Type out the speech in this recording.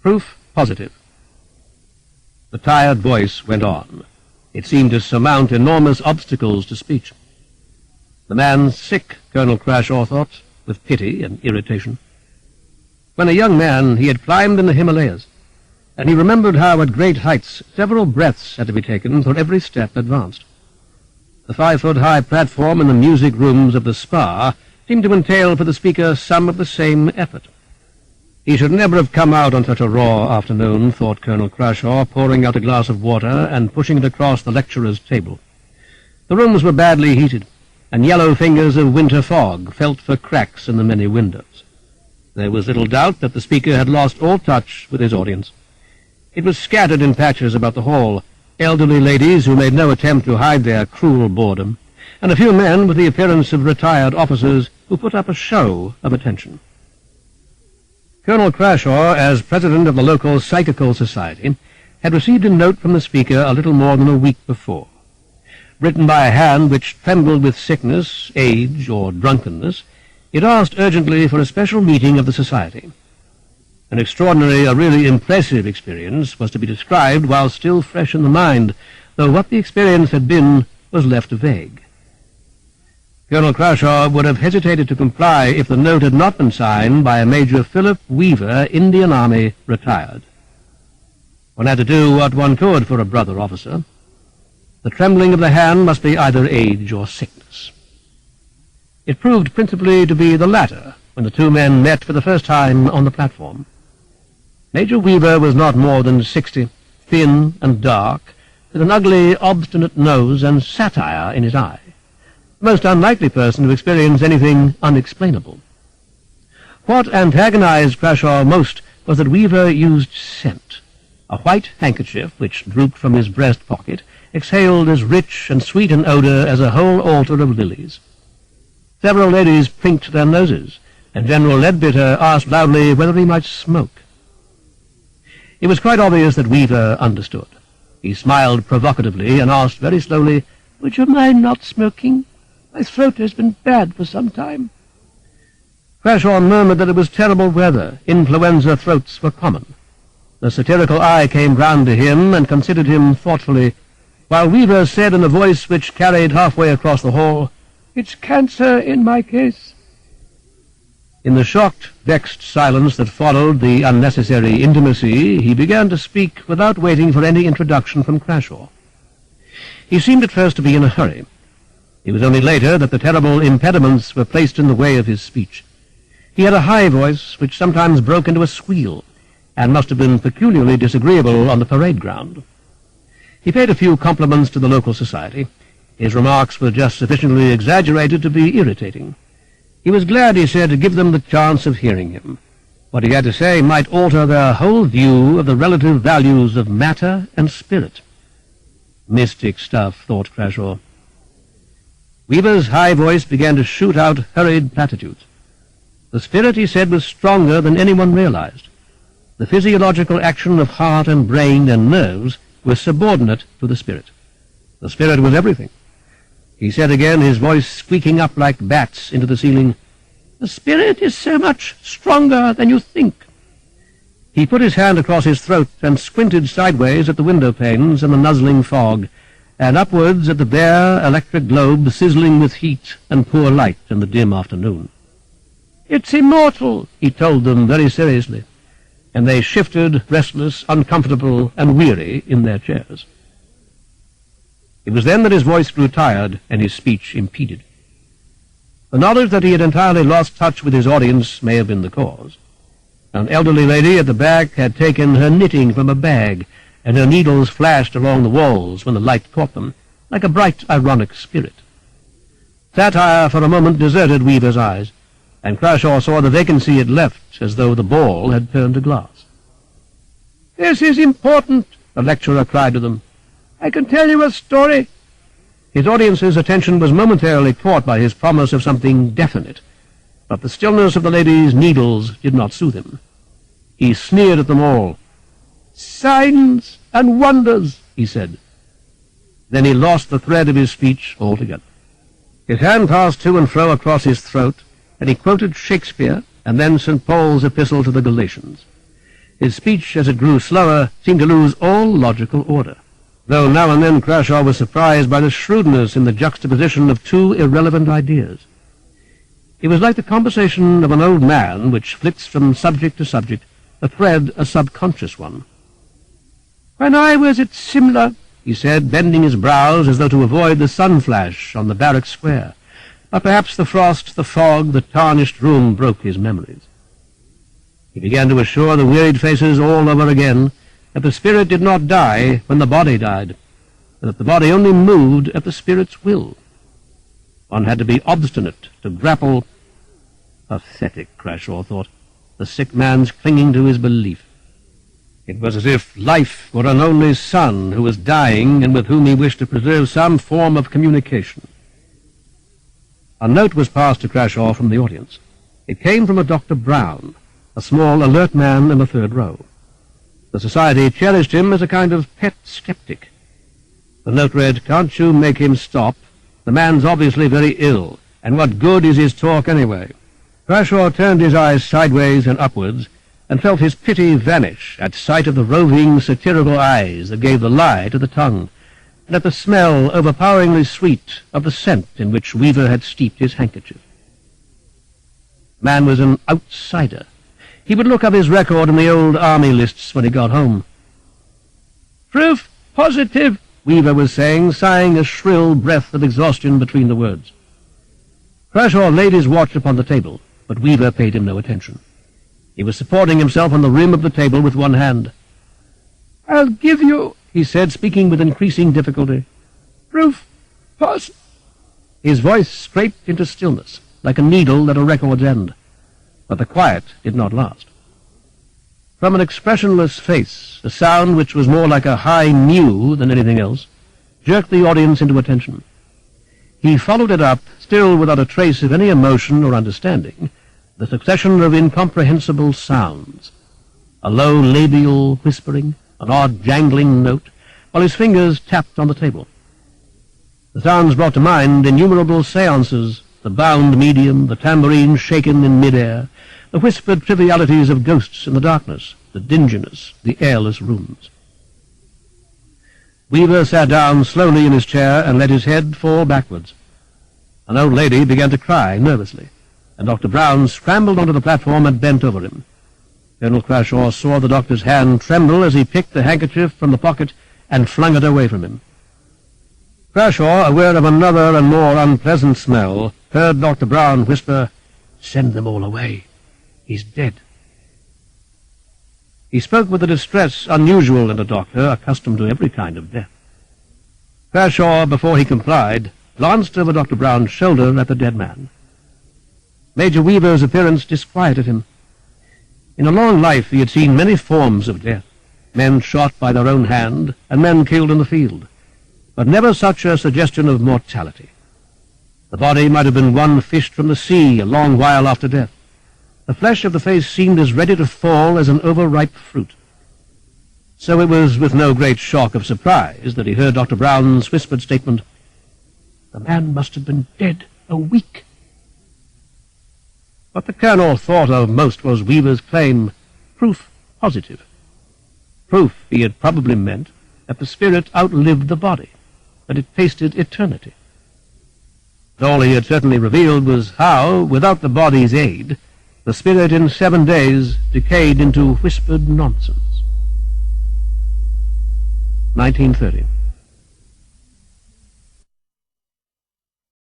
Proof positive. The tired voice went on. It seemed to surmount enormous obstacles to speech. The man sick, Colonel Crashaw thought, with pity and irritation. When a young man, he had climbed in the Himalayas, and he remembered how at great heights several breaths had to be taken for every step advanced. The 5-foot-high platform in the music rooms of the spa seemed to entail for the speaker some of the same effort. He should never have come out on such a raw afternoon, thought Colonel Crashaw, pouring out a glass of water and pushing it across the lecturer's table. The rooms were badly heated, and yellow fingers of winter fog felt for cracks in the many windows. There was little doubt that the speaker had lost all touch with his audience. It was scattered in patches about the hall, elderly ladies who made no attempt to hide their cruel boredom, and a few men with the appearance of retired officers who put up a show of attention. Colonel Crashaw, as president of the local psychical society, had received a note from the speaker a little more than a week before. Written by a hand which trembled with sickness, age, or drunkenness, it asked urgently for a special meeting of the society. An extraordinary, a really impressive experience was to be described while still fresh in the mind, though what the experience had been was left vague. Colonel Crashaw would have hesitated to comply if the note had not been signed by a Major Philip Weaver, Indian Army, retired. One had to do what one could for a brother officer. The trembling of the hand must be either age or sickness. It proved principally to be the latter when the two men met for the first time on the platform. Major Weaver was not more than 60, thin and dark, with an ugly, obstinate nose and satire in his eye. The most unlikely person to experience anything unexplainable. What antagonized Crashaw most was that Weaver used scent. A white handkerchief, which drooped from his breast pocket, exhaled as rich and sweet an odor as a whole altar of lilies. Several ladies prinked their noses, and General Leadbitter asked loudly whether he might smoke. It was quite obvious that Weaver understood. He smiled provocatively and asked very slowly, "Would you mind not smoking? My throat has been bad for some time." Crashaw murmured that it was terrible weather. Influenza throats were common. The satirical eye came round to him and considered him thoughtfully, while Weaver said in a voice which carried halfway across the hall, "It's cancer in my case." In the shocked, vexed silence that followed the unnecessary intimacy, he began to speak without waiting for any introduction from Crashaw. He seemed at first to be in a hurry. It was only later that the terrible impediments were placed in the way of his speech. He had a high voice which sometimes broke into a squeal, and must have been peculiarly disagreeable on the parade ground. He paid a few compliments to the local society. His remarks were just sufficiently exaggerated to be irritating. He was glad, he said, to give them the chance of hearing him. What he had to say might alter their whole view of the relative values of matter and spirit. Mystic stuff, thought Crashaw. Weaver's high voice began to shoot out hurried platitudes. The spirit, he said, was stronger than anyone realized. The physiological action of heart and brain and nerves was subordinate to the spirit. The spirit was everything. He said again, his voice squeaking up like bats into the ceiling, "The spirit is so much stronger than you think." He put his hand across his throat and squinted sideways at the window panes and the nuzzling fog, and upwards at the bare electric globe sizzling with heat and poor light in the dim afternoon. "It's immortal," he told them very seriously, and they shifted, restless, uncomfortable, and weary in their chairs. It was then that his voice grew tired and his speech impeded. The knowledge that he had entirely lost touch with his audience may have been the cause. An elderly lady at the back had taken her knitting from a bag, and her needles flashed along the walls when the light caught them, like a bright, ironic spirit. Satire for a moment deserted Weaver's eyes, and Crashaw saw the vacancy it left as though the ball had turned to glass. "This is important," the lecturer cried to them. "I can tell you a story." His audience's attention was momentarily caught by his promise of something definite, but the stillness of the lady's needles did not soothe him. He sneered at them all. "Signs and wonders," he said. Then he lost the thread of his speech altogether. His hand passed to and fro across his throat, and he quoted Shakespeare and then St. Paul's epistle to the Galatians. His speech, as it grew slower, seemed to lose all logical order, though now and then Crashaw was surprised by the shrewdness in the juxtaposition of two irrelevant ideas. It was like the conversation of an old man which flits from subject to subject, a thread a subconscious one. "When I was at Simla," he said, bending his brows as though to avoid the sun-flash on the barrack square. But perhaps the frost, the fog, the tarnished room broke his memories. He began to assure the wearied faces all over again that the spirit did not die when the body died, and that the body only moved at the spirit's will. One had to be obstinate to grapple. Pathetic, Crashaw thought, the sick man's clinging to his belief. It was as if life were an only son who was dying and with whom he wished to preserve some form of communication. A note was passed to Crashaw from the audience. It came from a Dr. Brown, a small, alert man in the third row. The society cherished him as a kind of pet skeptic. The note read, "Can't you make him stop? The man's obviously very ill, and what good is his talk anyway?" Crashaw turned his eyes sideways and upwards, and felt his pity vanish at sight of the roving, satirical eyes that gave the lie to the tongue, and at the smell, overpoweringly sweet, of the scent in which Weaver had steeped his handkerchief. Man was an outsider. He would look up his record in the old army lists when he got home. "Proof positive," Weaver was saying, sighing a shrill breath of exhaustion between the words. Crashaw laid his watch upon the table, but Weaver paid him no attention. He was supporting himself on the rim of the table with one hand. "I'll give you," he said, speaking with increasing difficulty, "proof His voice scraped into stillness, like a needle at a record's end. But the quiet did not last. From an expressionless face, a sound which was more like a high mew than anything else, jerked the audience into attention. He followed it up, still without a trace of any emotion or understanding, the succession of incomprehensible sounds, a low labial whispering, an odd jangling note, while his fingers tapped on the table. The sounds brought to mind innumerable seances, the bound medium, the tambourine shaken in mid-air, the whispered trivialities of ghosts in the darkness, the dinginess, the airless rooms. Weaver sat down slowly in his chair and let his head fall backwards. An old lady began to cry nervously, and Dr. Brown scrambled onto the platform and bent over him. Colonel Crashaw saw the doctor's hand tremble as he picked the handkerchief from the pocket and flung it away from him. Crashaw, aware of another and more unpleasant smell, heard Dr. Brown whisper, "Send them all away. He's dead." He spoke with a distress unusual in a doctor accustomed to every kind of death. Crashaw, before he complied, glanced over Dr. Brown's shoulder at the dead man. Major Weaver's appearance disquieted him. In a long life he had seen many forms of death, men shot by their own hand and men killed in the field, but never such a suggestion of mortality. The body might have been one fished from the sea a long while after death. The flesh of the face seemed as ready to fall as an overripe fruit. So it was with no great shock of surprise that he heard Dr. Brown's whispered statement, "The man must have been dead a week." What the colonel thought of most was Weaver's claim, proof positive. Proof, he had probably meant, that the spirit outlived the body, that it tasted eternity. But all he had certainly revealed was how, without the body's aid, the spirit in 7 days decayed into whispered nonsense. 1930.